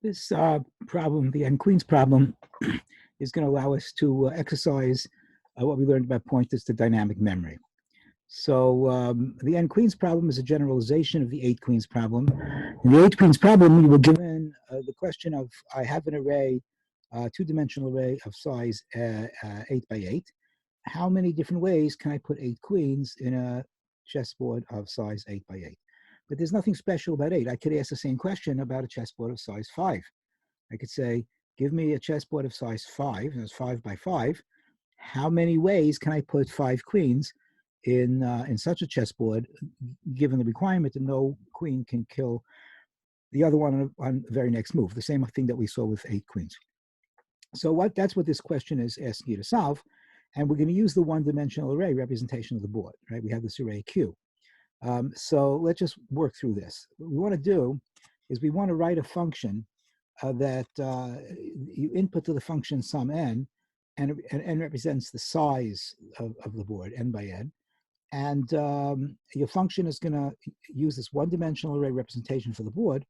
This problem, the n-queens problem, is going to allow us to exercise what we learned about pointers to dynamic memory. So the n-queens problem is a generalization of the 8-queens problem. In the 8-queens problem, we were given the question of, I have an array, two-dimensional array of size 8 by 8. How many different ways can I put 8 queens in a chessboard of size 8 by 8? But there's nothing special about 8. I could ask the same question about a chessboard of size 5. I could say, give me a chessboard of size 5, and it's 5 by 5. How many ways can I put 5 queens in such a chessboard, given the requirement that no queen can kill the other one on the very next move, the same thing that we saw with 8 queens. So that's what this question is asking you to solve. And we're going to use the one-dimensional array representation of the board, right? We have this array Q. So let's just work through this. What we want to do is we want to write a function that you input to the function sum n, and n represents the size of the board, n by n. And your function is going to use this one-dimensional array representation for the board,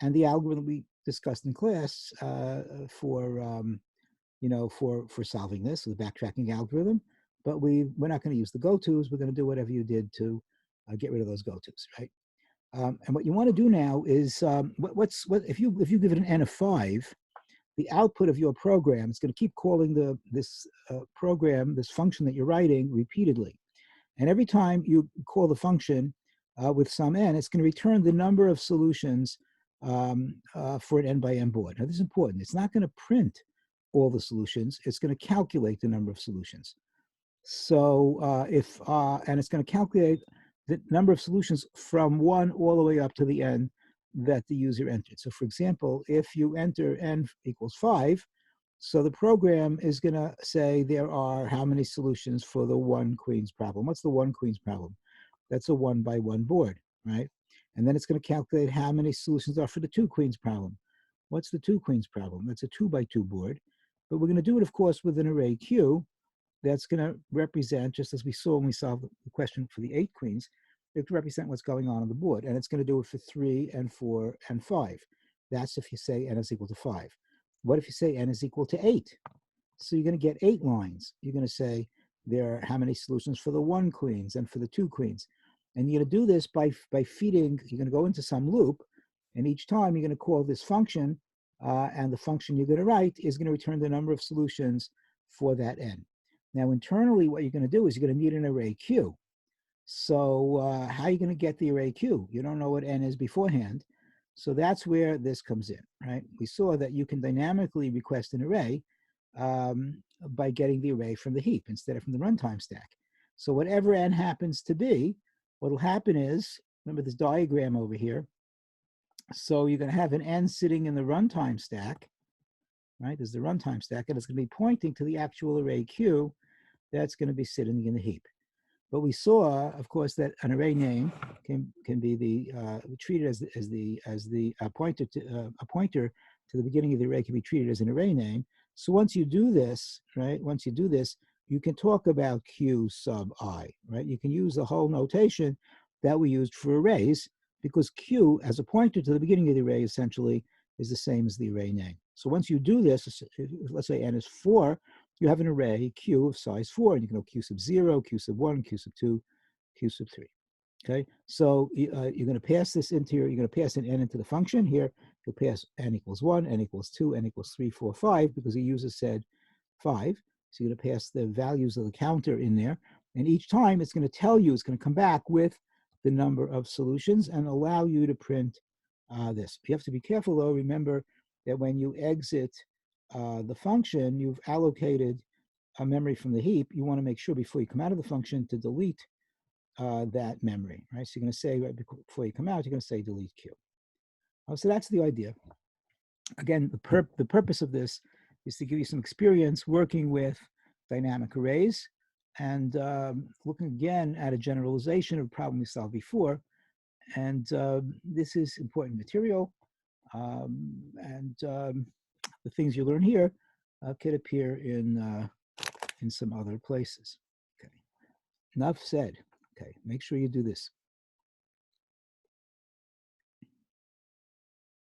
and the algorithm we discussed in class for solving this, the backtracking algorithm. But we're not going to use the gotos. We're going to do whatever you did to get rid of those gotos, right? And what you want to do now is if you give it an n of 5, the output of your program is going to keep calling this program, this function that you're writing, repeatedly. And every time you call the function with sum n, it's going to return the number of solutions for an n by n board. Now, this is important. It's not going to print all the solutions. It's going to calculate the number of solutions. So and it's going to calculate the number of solutions from 1 all the way up to the n that the user entered. So for example, if you enter n equals 5, so the program is going to say there are how many solutions for the 1 queens problem. What's the 1 queens problem? That's a 1 by 1 board, right? And then it's going to calculate how many solutions are for the 2 queens problem. What's the 2 queens problem? That's a 2 by 2 board. But we're going to do it, of course, with an array Q that's going to represent, just as we saw when we solved the question for the 8 queens, it can represent what's going on the board. And it's going to do it for 3 and 4 and 5. That's if you say n is equal to 5. What if you say n is equal to 8? So you're going to get 8 lines. You're going to say there are how many solutions for the 1 queens and for the 2 queens. And you're going to do this by feeding, you're going to go into some loop, and each time you're going to call this function, and the function you're going to write is going to return the number of solutions for that n. Now, internally, what you're going to do is you're going to need an array Q. So how are you going to get the array Q? You don't know what n is beforehand. So that's where this comes in, right? We saw that you can dynamically request an array by getting the array from the heap instead of from the runtime stack. So whatever n happens to be, what will happen is, remember this diagram over here. So you're going to have an n sitting in the runtime stack, right? There's the runtime stack, and it's going to be pointing to the actual array Q that's going to be sitting in the heap. But we saw, of course, that an array name can be treated as a pointer to the beginning of the array can be treated as an array name. So once you do this, right? Once you do this, you can talk about Q sub I, right? You can use the whole notation that we used for arrays, because Q as a pointer to the beginning of the array essentially is the same as the array name. So once you do this, let's say n is 4, you have an array Q of size 4, and you can go Q sub 0, Q sub 1, Q sub 2, Q sub 3. Okay, so you're going to pass this into you're going to pass an n into the function here. You'll pass n equals 1, n equals 2, n equals 3, 4, 5, because the user said 5. So you're going to pass the values of the counter in there. And each time it's going to tell you, it's going to come back with the number of solutions and allow you to print this. You have to be careful, though. Remember that when you exit the function, you've allocated a memory from the heap. You want to make sure before you come out of the function to delete that memory, right? So you're going to say, right before you come out, you're going to say delete Q. So that's the idea. Again, the purpose of this is to give you some experience working with dynamic arrays and looking again at a generalization of a problem we solved before. And this is important material. The things you learn here could appear in some other places. Okay. Enough said. Okay, make sure you do this.